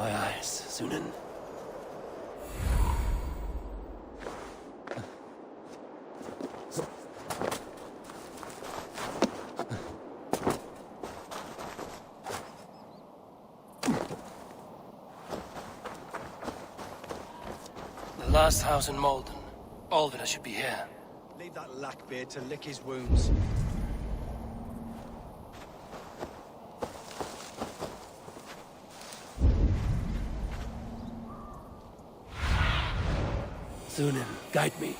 my eyes, Sunan. The last house in Malden. Alvida should be here. Leave that lackbeard to lick his wounds. Sunan, guide me.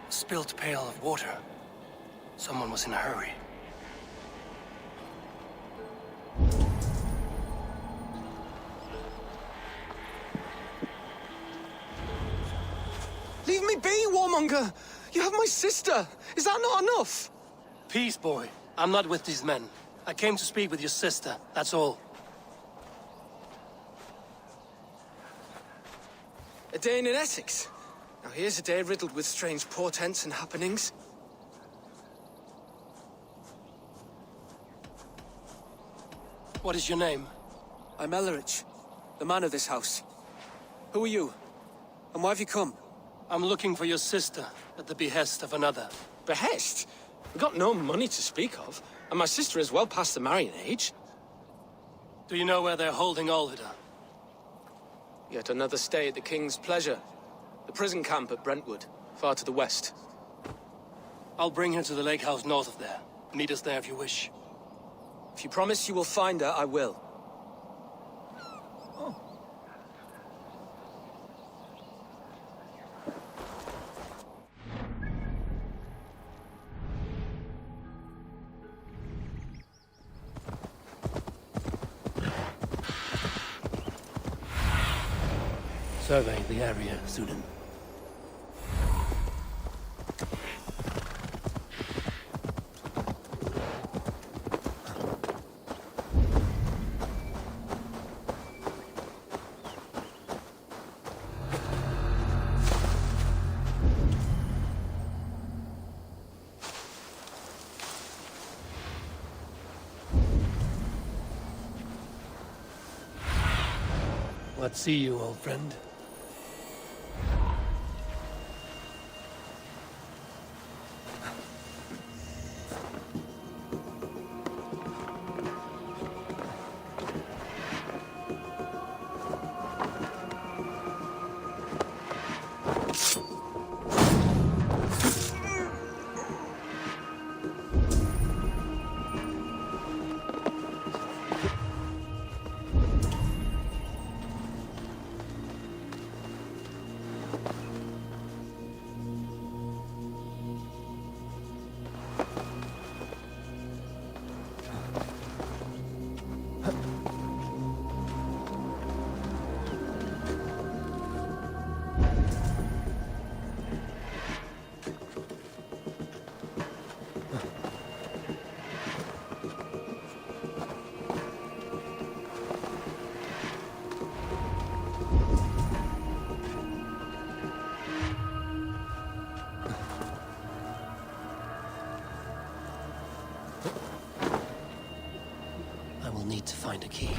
Spilt pail of water. Someone was in a hurry. Leave me be, warmonger! You have my sister! Is that not enough? Peace, boy. I'm not with these men. I came to speak with your sister, that's all. A day in Essex? Now here's a day riddled with strange portents and happenings. What is your name? I'm Ellerich, the man of this house. Who are you? And why have you come? I'm looking for your sister at the behest of another. Behest? We've got no money to speak of, and my sister is well past the marrying age. Do you know where they're holding Alvida? Yet another stay at the King's pleasure. The prison camp at Brentwood, far to the west. I'll bring her to the lake house north of there. Meet us there if you wish. If you promise you will find her, I will. Survey the area, Sunan. What see you, old friend? I will need to find a key.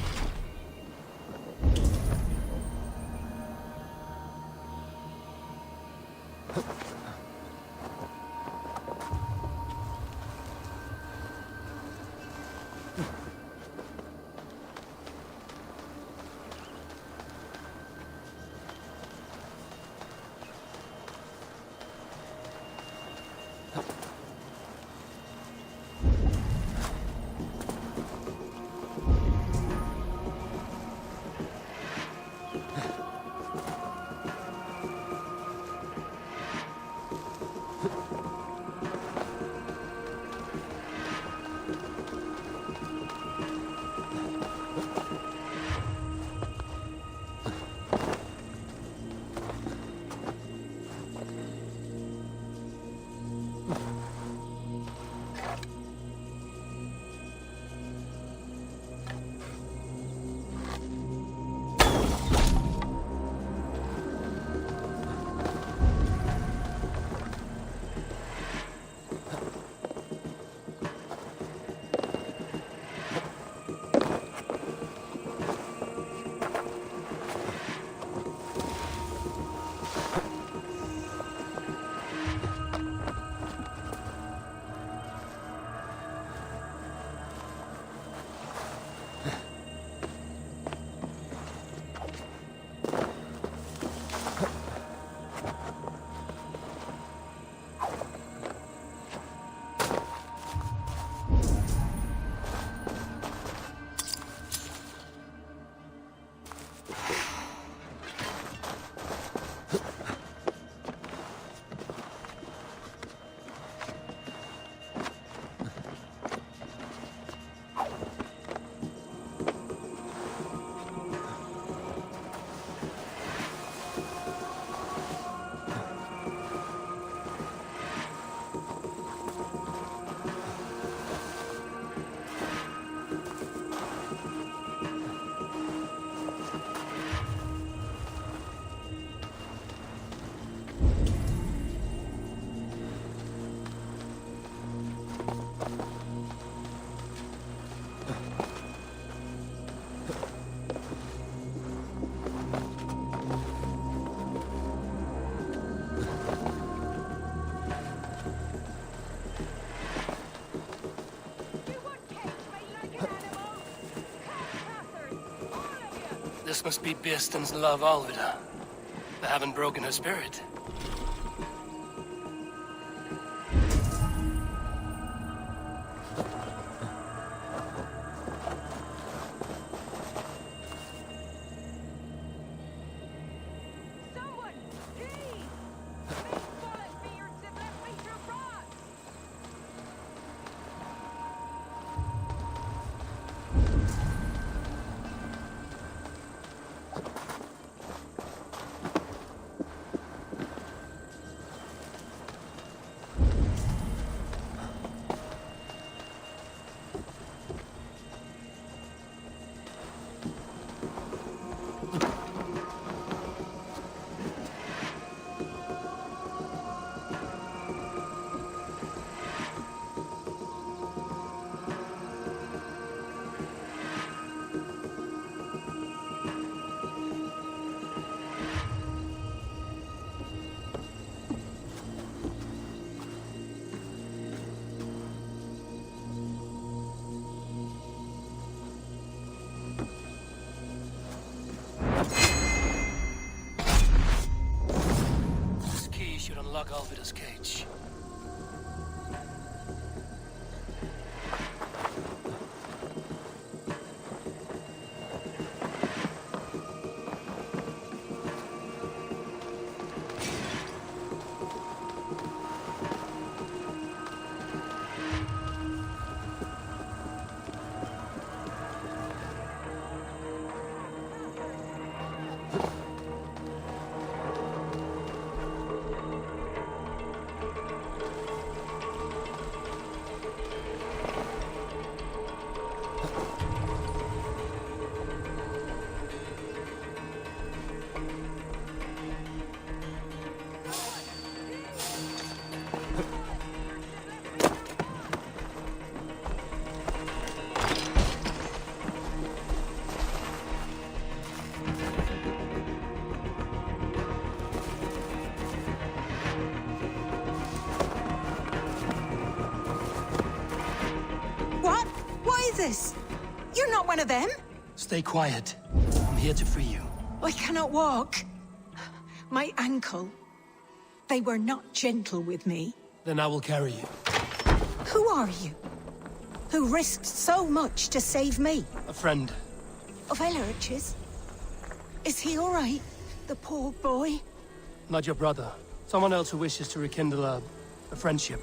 This must be Birsten's love, Alvida. They haven't broken her spirit. Someone! Please! These bollock beards have left me to rot! This key should unlock Alvida's cage. What? What is this? You're not one of them? Stay quiet. I'm here to free you. I cannot walk. My ankle. They were not gentle with me. Then I will carry you. Who are you? Who risked so much to save me? A friend. Of Ellerch's? Is he all right? The poor boy? Not your brother. Someone else who wishes to rekindle a friendship.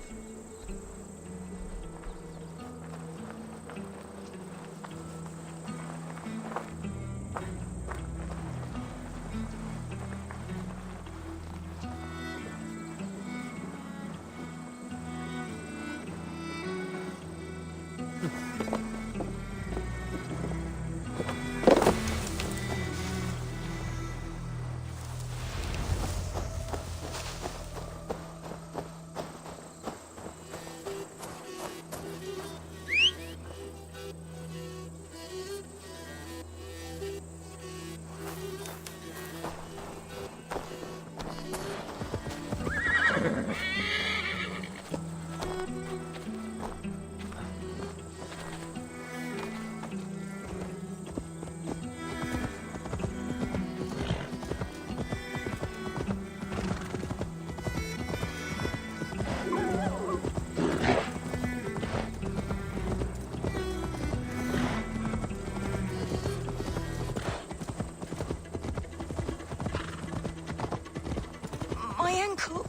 My ankle.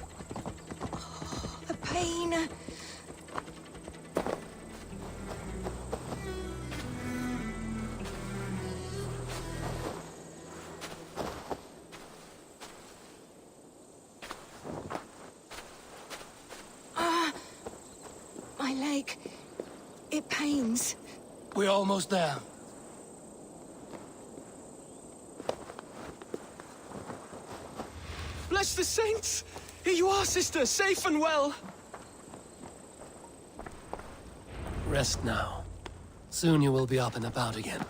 Oh, the pain. My leg. It pains. We're almost there. Bless the saints! Here you are, sister, safe and well. Rest now. Soon you will be up and about again.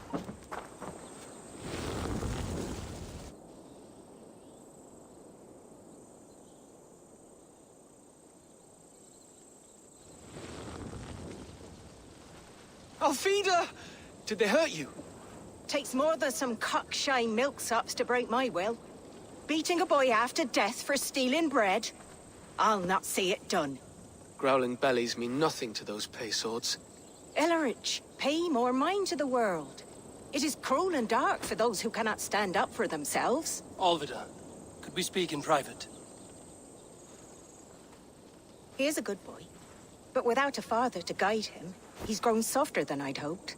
Alfida! Did they hurt you? Takes more than some cockshy milksops to break my will. Beating a boy half to death for stealing bread? I'll not see it done. Growling bellies mean nothing to those pay swords. Ellerich, pay more mind to the world. It is cruel and dark for those who cannot stand up for themselves. Alvida, could we speak in private? He is a good boy, but without a father to guide him, he's grown softer than I'd hoped.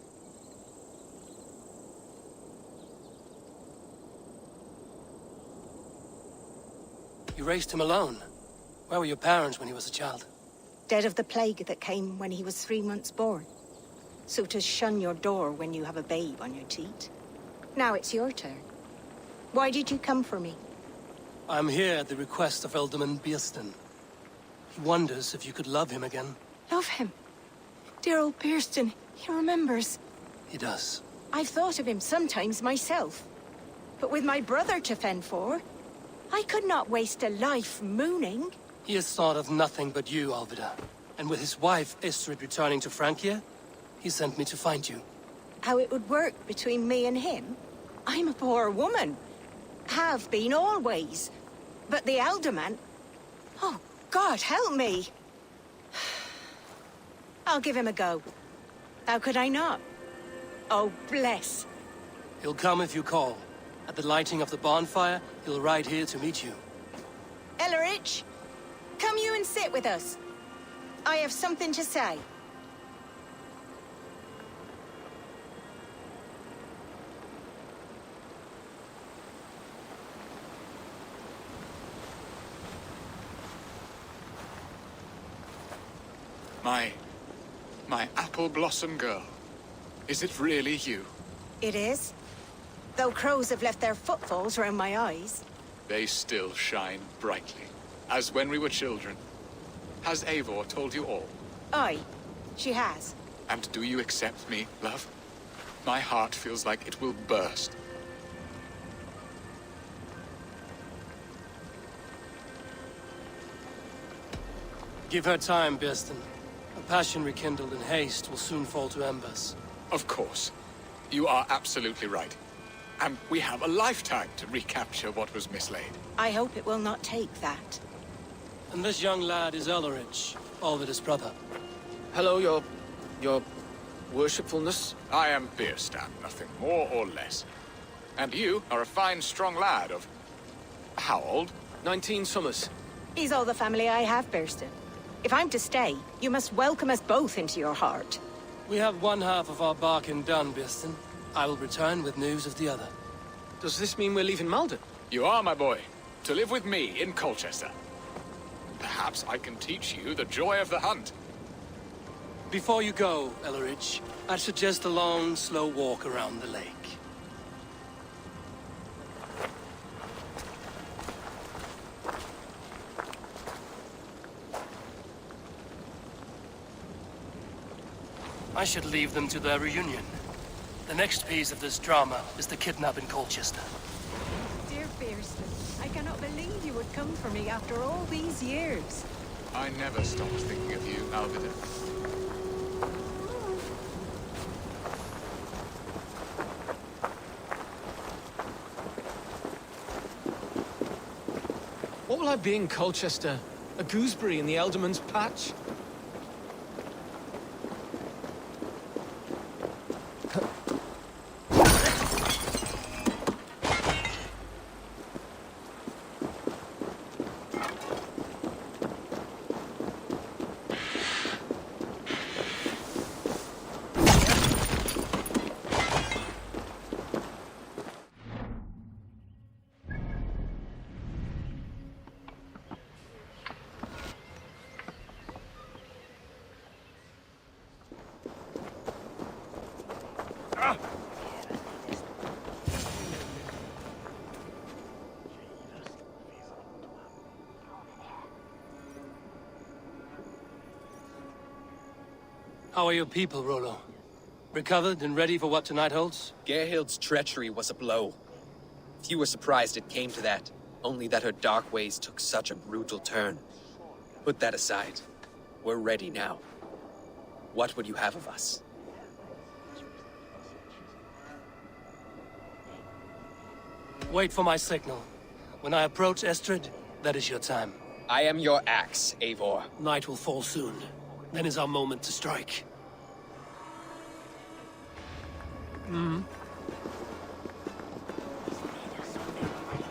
You raised him alone. Where were your parents when he was a child? Dead of the plague that came when he was 3 months born. So to shun your door when you have a babe on your teat. Now it's your turn. Why did you come for me? I'm here at the request of Alderman Biersten. He wonders if you could love him again. Love him. Dear old Biersten, he remembers. He does. I've thought of him sometimes myself. But with my brother to fend for, I could not waste a life mooning. He has thought of nothing but you, Alvida. And with his wife, Istrid, returning to Francia, he sent me to find you. How it would work between me and him? I'm a poor woman. Have been always. But the alderman... Oh, God, help me! I'll give him a go. How could I not? Oh, bless. He'll come if you call. At the lighting of the bonfire, he'll ride here to meet you. Ellerich, come you and sit with us. I have something to say. My apple blossom girl. Is it really you? It is. Though crows have left their footfalls around my eyes. They still shine brightly, as when we were children. Has Eivor told you all? Aye, she has. And do you accept me, love? My heart feels like it will burst. Give her time, Biersten. A passion rekindled in haste will soon fall to embers. Of course. You are absolutely right. And we have a lifetime to recapture what was mislaid. I hope it will not take that. And this young lad is Ellerich, Alvida's brother. Hello, your worshipfulness. I am Bierstadt, nothing more or less. And you are a fine, strong lad of... how old? 19 summers. He's all the family I have, Biersten. If I'm to stay, you must welcome us both into your heart. We have one half of our bargain done, Biersten. I will return with news of the other. Does this mean we're leaving Malden? You are, my boy, to live with me in Colchester. Perhaps I can teach you the joy of the hunt. Before you go, Ellerich, I'd suggest a long, slow walk around the lake. I should leave them to their reunion. The next piece of this drama is the kidnap in Colchester. Dear Biersten, I cannot believe you would come for me after all these years. I never stopped thinking of you, Alvida. What will I be in Colchester? A gooseberry in the Elderman's patch? How are your people, Rollo? Recovered and ready for what tonight holds? Gerhild's treachery was a blow. Few were surprised it came to that, only that her dark ways took such a brutal turn. Put that aside. We're ready now. What would you have of us? Wait for my signal. When I approach Estrid, that is your time. I am your axe, Eivor. Night will fall soon. Then is our moment to strike.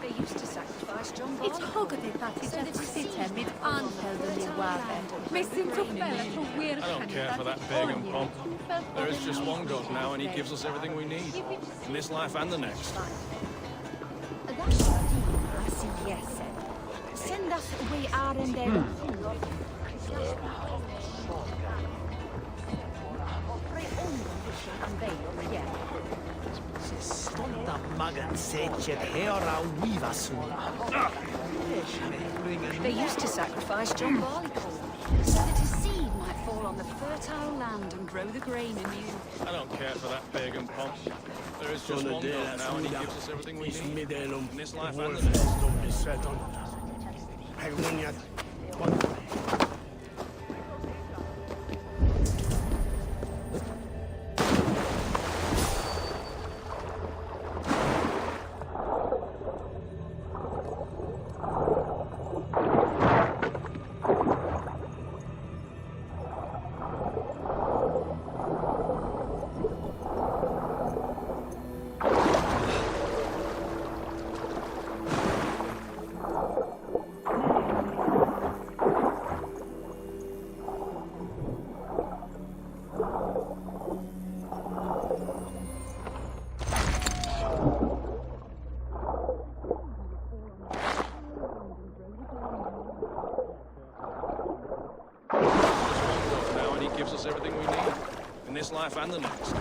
They used to sacrifice John It's Barleycorn. hoogtepat att sitta med anhällande vapen. Med sin truppella på I don't care for that pagan pomp. There is just one God now, and he gives us everything we need. In this life and the next. Send us we are in there. Stolta magen sättet hera uivasulla. They used to sacrifice John Barleycorn, so that his seed might fall on the fertile land and grow the grain anew. I don't care for that pagan pomp. There is just one God now, and he gives us everything we need. In this life and the next. Now, and he gives us everything we need. In this life and the next.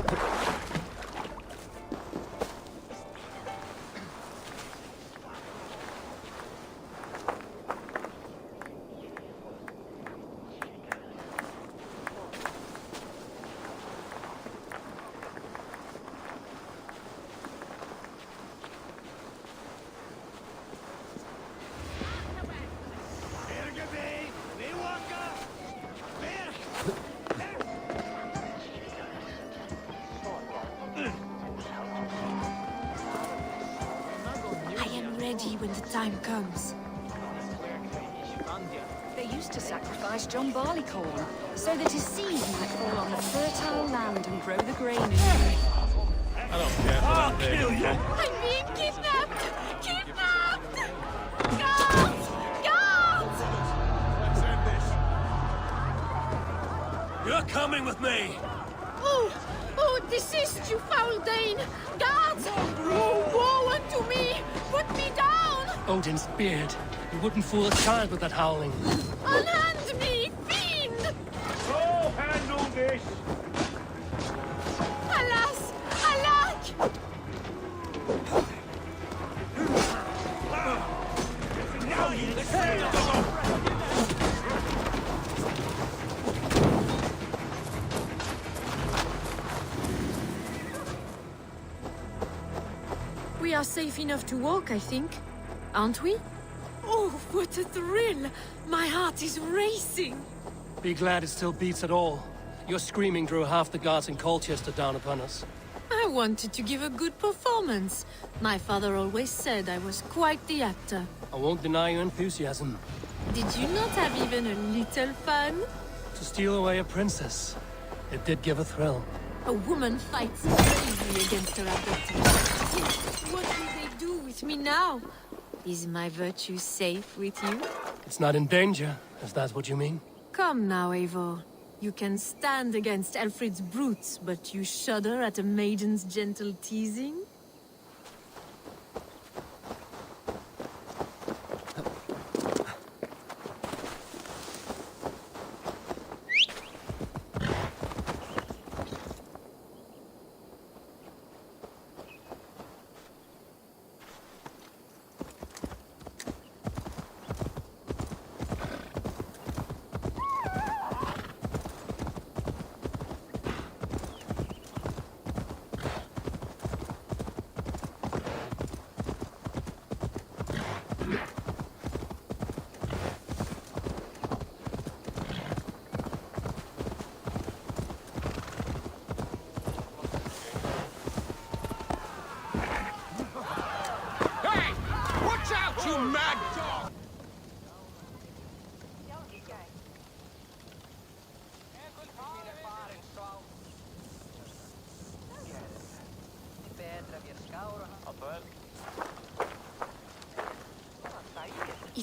I am ready when the time comes. They used to sacrifice John Barleycorn, so that his seed might fall on the fertile land and grow the grain anew. I don't care for that pagan pomp. I'm being kidnapped! Kidnapped! Guards! Guards! Let's end this. You're coming with me! Oh, desist, you foul Dane! Guards! Oh, woe unto me! Put me down! Odin's beard. You wouldn't fool a child with that howling. Unhand me, fiend! Oh, handle this! Alas! Alack! We are safe enough to walk, I think. Aren't we? Oh, what a thrill! My heart is racing! Be glad it still beats at all. Your screaming drew half the guards in Colchester down upon us. I wanted to give a good performance. My father always said I was quite the actor. I won't deny your enthusiasm. Did you not have even a little fun? To steal away a princess, it did give a thrill. A woman fights bravely against her abductor. What will they do with me now? Is my virtue safe with you? It's not in danger, if that's what you mean. Come now, Eivor. You can stand against Alfred's brutes, but you shudder at a maiden's gentle teasing?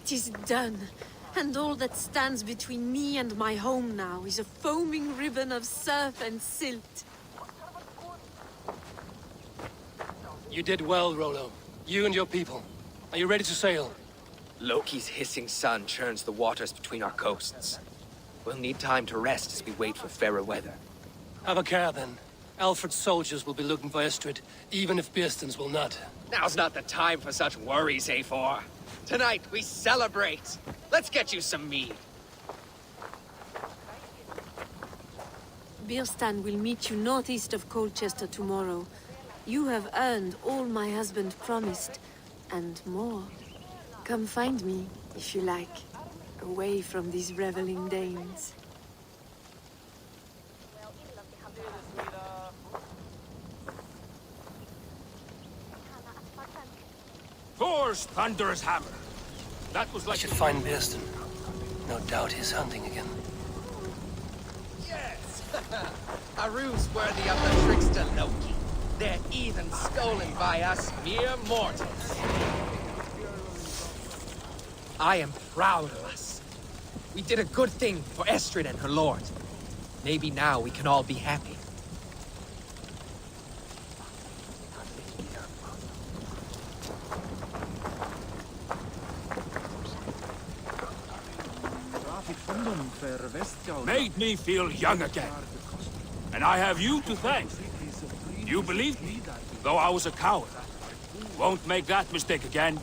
It is done. And all that stands between me and my home now is a foaming ribbon of surf and silt. You did well, Rollo. You and your people. Are you ready to sail? Loki's hissing sun churns the waters between our coasts. We'll need time to rest as we wait for fairer weather. Have a care, then. Alfred's soldiers will be looking for Estrid, even if Birsten's will not. Now's not the time for such worries, Eivor. Tonight, we celebrate. Let's get you some mead. Birstan will meet you northeast of Colchester tomorrow. You have earned all my husband promised, and more. Come find me, if you like, away from these reveling Danes. Thor's thunderous hammer. That was I like... should find Birsten. No doubt he's hunting again. Yes! A ruse worthy of the trickster Loki. They're even stolen by us mere mortals. I am proud of us. We did a good thing for Estrid and her lord. Maybe now we can all be happy. Made me feel young again. And I have you to thank. You believed me, though I was a coward. Won't make that mistake again.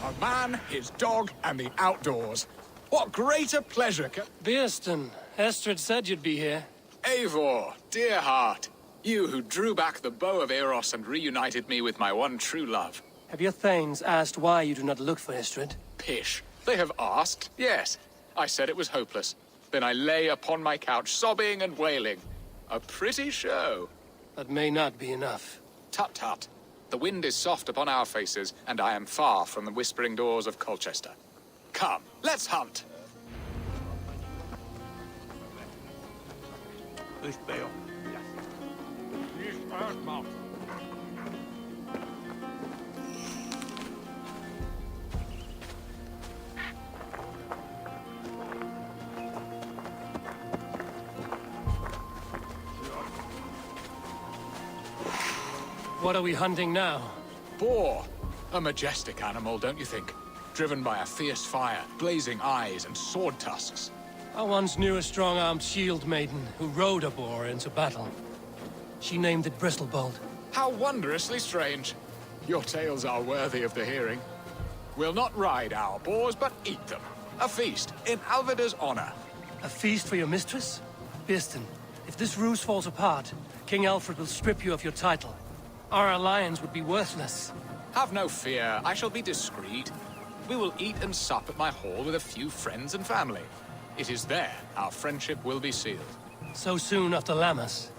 A man, his dog, and the outdoors. What greater pleasure can... Birsten, Estrid said you'd be here. Eivor, dear heart. You who drew back the bow of Eros and reunited me with my one true love. Have your thanes asked why you do not look for Estrid? Pish. They have asked, yes. I said it was hopeless. Then I lay upon my couch, sobbing and wailing. A pretty show. That may not be enough. Tut tut. The wind is soft upon our faces, and I am far from the whispering doors of Colchester. Come, let's hunt. What are we hunting now? Boar. A majestic animal, don't you think? Driven by a fierce fire, blazing eyes, and sword tusks. I once knew a strong-armed shield maiden who rode a boar into battle. She named it Bristolbolt. How wondrously strange. Your tales are worthy of the hearing. We'll not ride our boars, but eat them. A feast, in Alvida's honor. A feast for your mistress? Birsten, if this ruse falls apart, King Alfred will strip you of your title. Our alliance would be worthless. Have no fear, I shall be discreet. We will eat and sup at my hall with a few friends and family. It is there our friendship will be sealed. So soon after Lammas?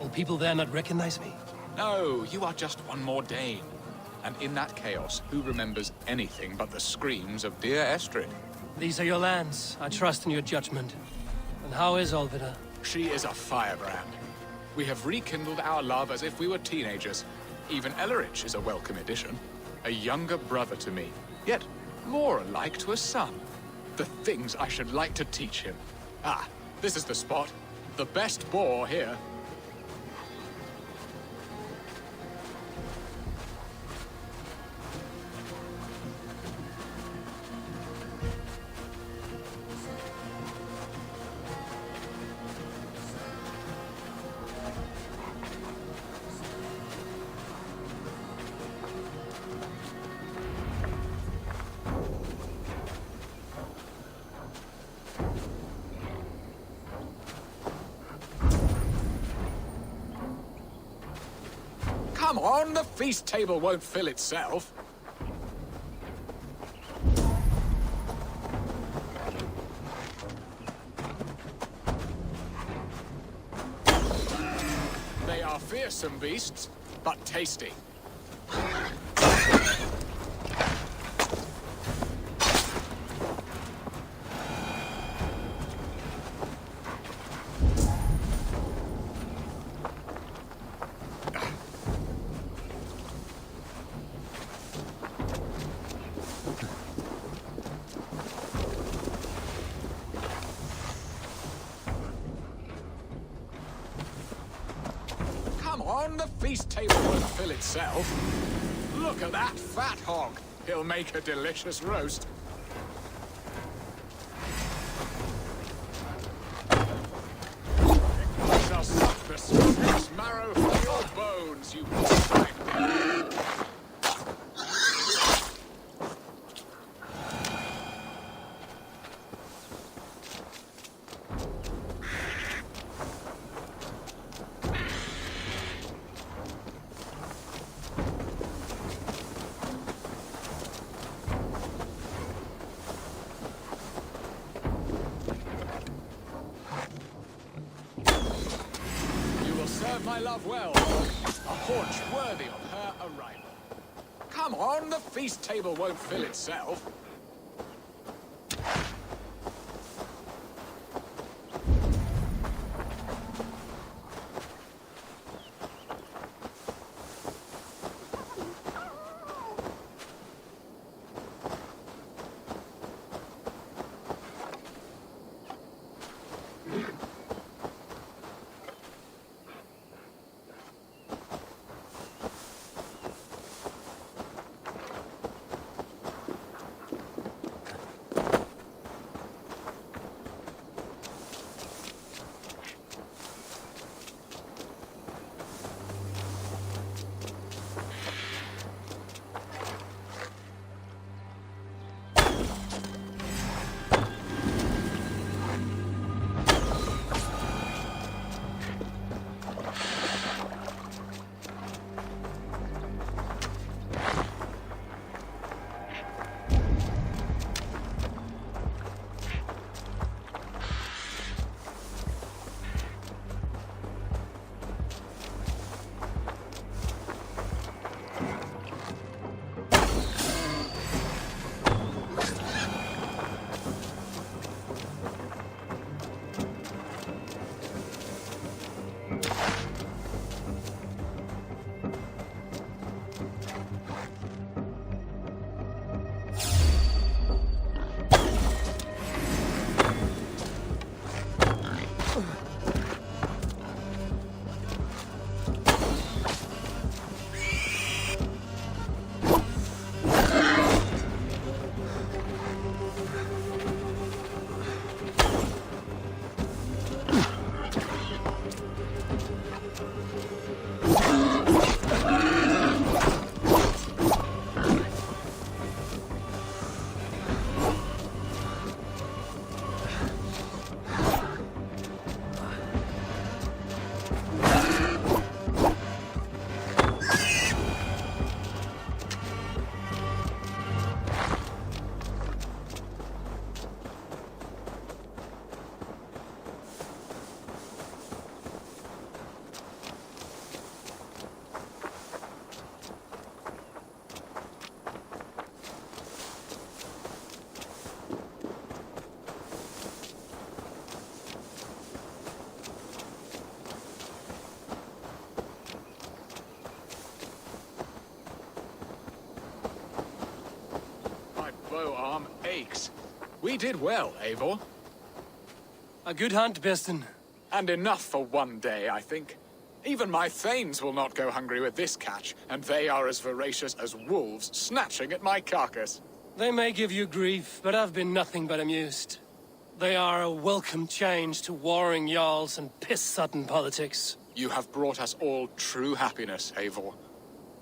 Will people there not recognize me? No, you are just one more Dane. And in that chaos, who remembers anything but the screams of dear Estrid? These are your lands. I trust in your judgment. And how is Olvida? She is a firebrand. We have rekindled our love as if we were teenagers. Even Ellerich is a welcome addition. A younger brother to me, yet more alike to a son. The things I should like to teach him. Ah, this is the spot. The best boar here. Come on, the feast table won't fill itself. They are fearsome beasts, but tasty. on, the feast table won't fill itself. Look at that fat hog. He'll make a delicious roast. I shall suck the sweetest marrow from your bones, you swine. My love well, a haunch worthy of her arrival. Come on, the feast table won't fill itself. Bow arm aches. We did well, Eivor. A good hunt, Biston. And enough for one day, I think. Even my thanes will not go hungry with this catch, and they are as voracious as wolves snatching at my carcass. They may give you grief, but I've been nothing but amused. They are a welcome change to warring jarls and piss-sudden politics. You have brought us all true happiness, Eivor.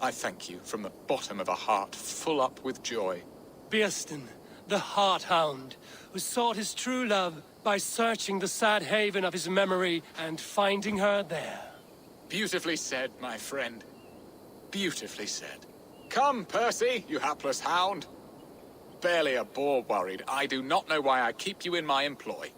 I thank you from the bottom of a heart full up with joy. Birsten, the Heart Hound, who sought his true love by searching the sad haven of his memory and finding her there. Beautifully said, my friend. Beautifully said. Come, Percy, you hapless hound. Barely a boar worried. I do not know why I keep you in my employ.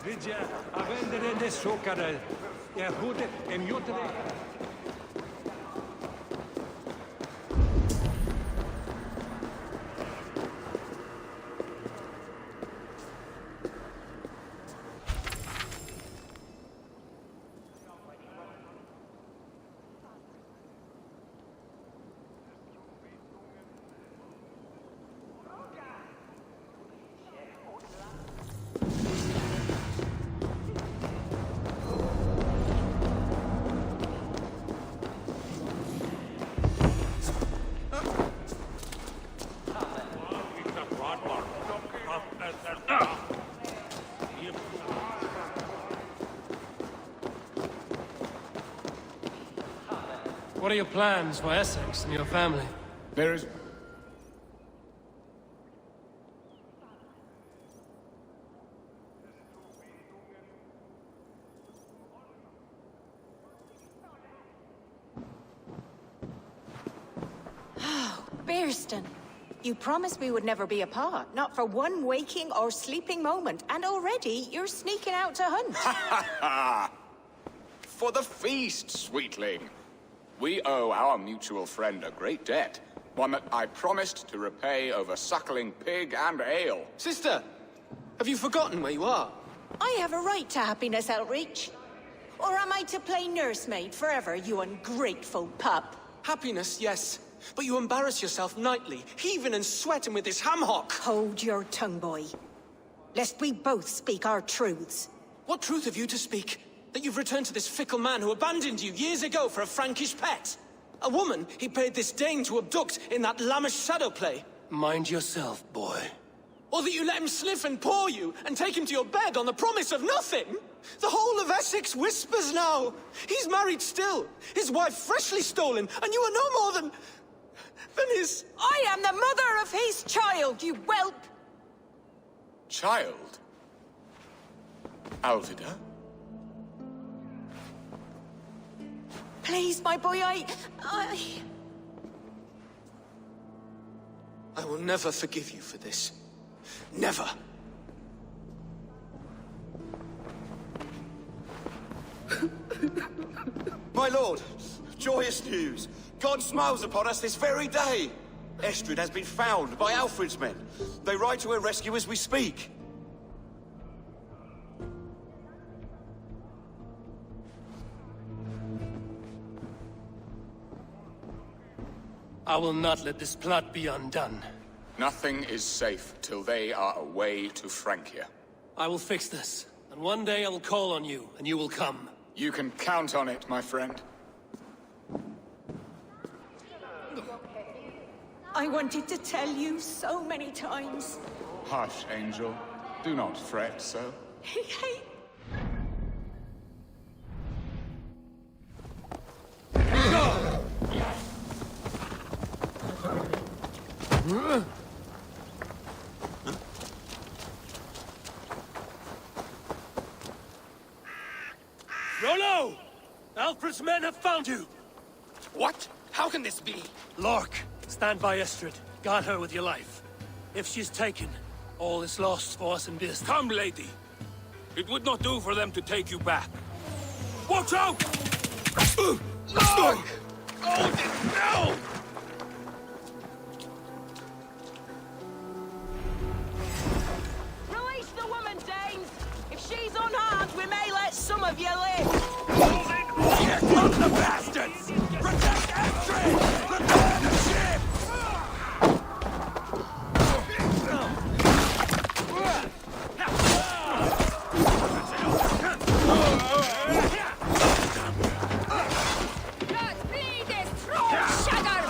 Vidja, avende den sokade. Jag hade emjutade. What are your plans for Essex and your family? There is... Bearston, you promised we would never be apart, not for one waking or sleeping moment, and already you're sneaking out to hunt. For the feast, sweetling. We owe our mutual friend a great debt. One that I promised to repay over suckling pig and ale. Sister, have you forgotten where you are? I have a right to happiness, Outreach. Or am I to play nursemaid forever, you ungrateful pup? Happiness, yes. But you embarrass yourself nightly, heaving and sweating with this ham hock. Hold your tongue, boy. Lest we both speak our truths. What truth have you to speak? That you've returned to this fickle man who abandoned you years ago for a Frankish pet? A woman he paid this Dane to abduct in that lammish shadow play? Mind yourself, boy. Or that you let him sniff and paw you, and take him to your bed on the promise of nothing? The whole of Essex whispers now. He's married still, his wife freshly stolen, and you are no more than his... I am the mother of his child, you whelp! Child? Alvida? Please, my boy, I will never forgive you for this. Never. My lord, joyous news. God smiles upon us this very day. Estrid has been found by Alfred's men. They ride to her rescue as we speak. I will not let this plot be undone. Nothing is safe till they are away to Francia. I will fix this, and one day I will call on you, and you will come. You can count on it, my friend. I wanted to tell you so many times. Hush, Angel. Do not fret so. He hates... Rollo! Alfred's men have found you! What? How can this be? Lork, stand by Estrid. Guard her with your life. If she's taken, all is lost for us in Bearston. Come, lady. It would not do for them to take you back. Watch out! No! Oh, no! Release the woman, Danes! If she's unharmed, we may let some of you live! Here come the bastards! Protect Estrid! Prepare the ship! Let me destroy Shudder!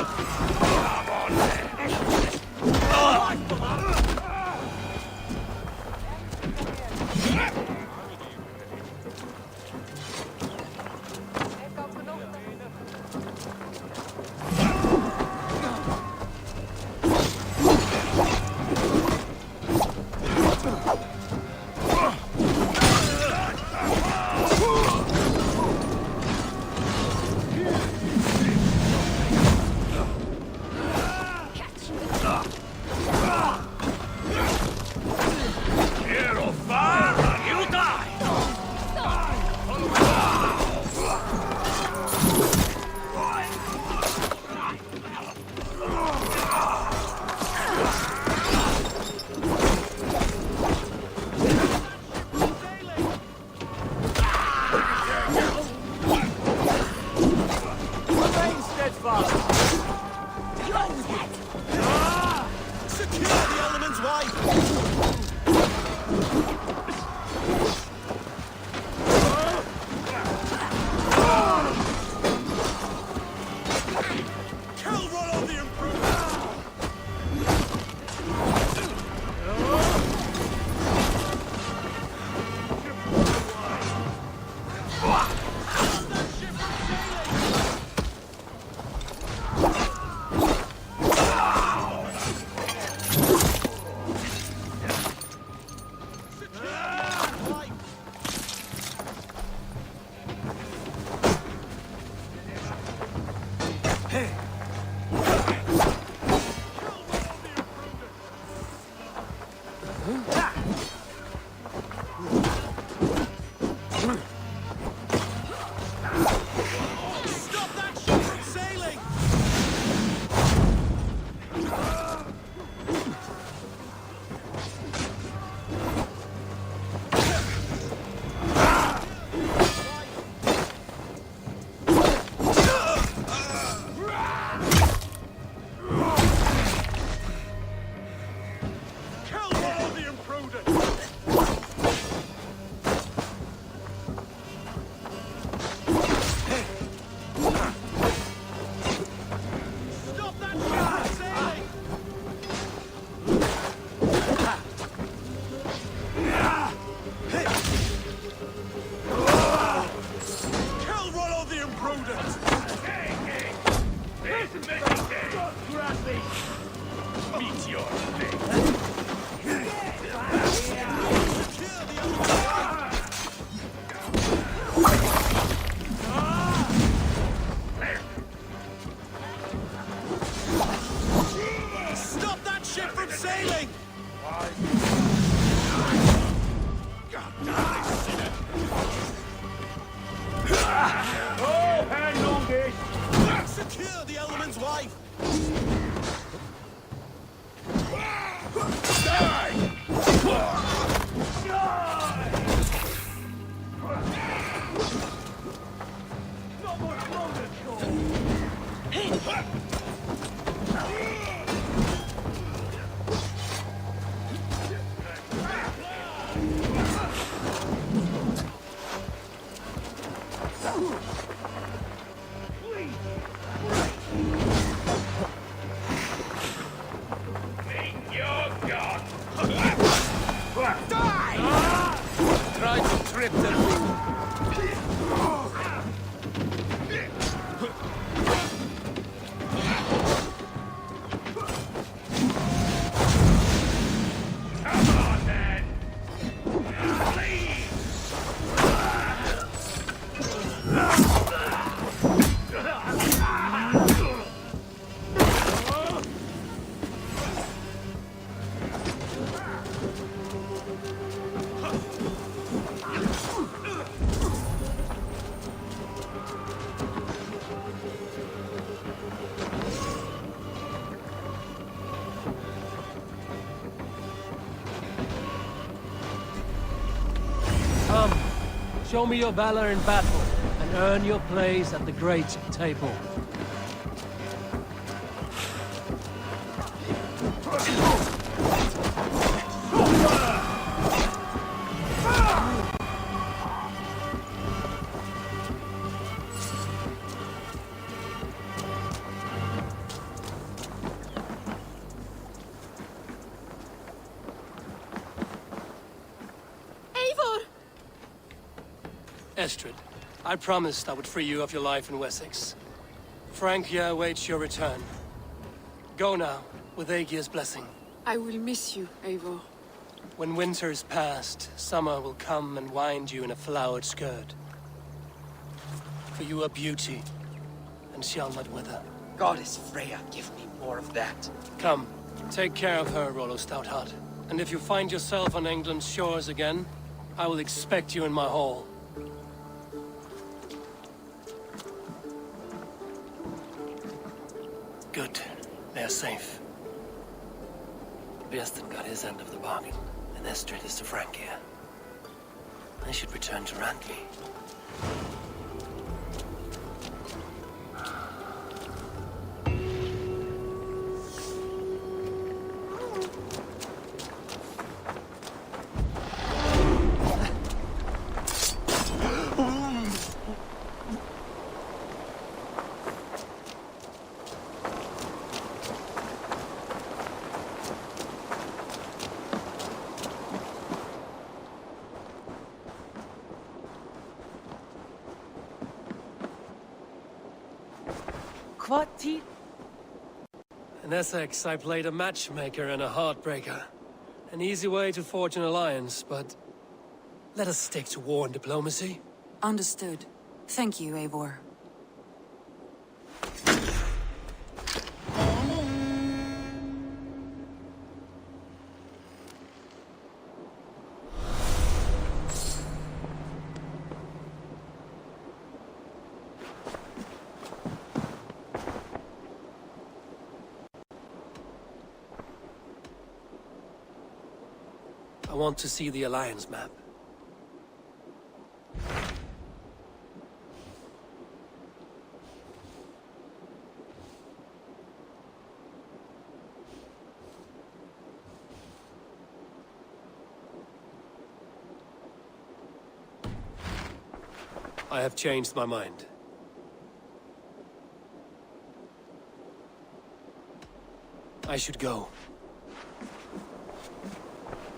Secure the Edelman's wife! Try to trip the fool. Come, show me your valor in battle, and earn your place at the great table. Eivor! Estrid, I promised I would free you of your life in Wessex. Francia awaits your return. Go now, with Aegir's blessing. I will miss you, Eivor. When winter is past, summer will come and wind you in a flowered skirt. For you are beauty, and shall not wither. Goddess Freya, give me more of that. Come, take care of her, Rollo Stoutheart. And if you find yourself on England's shores again, I will expect you in my hall. Good. They are safe. Björsten got his end of the bargain, and Estrid is to Francia. I should return to Randvi. In Essex, I played a matchmaker and a heartbreaker. An easy way to forge an alliance, but let us stick to war and diplomacy. Understood. Thank you, Eivor. I want to see the Alliance map. I have changed my mind. I should go.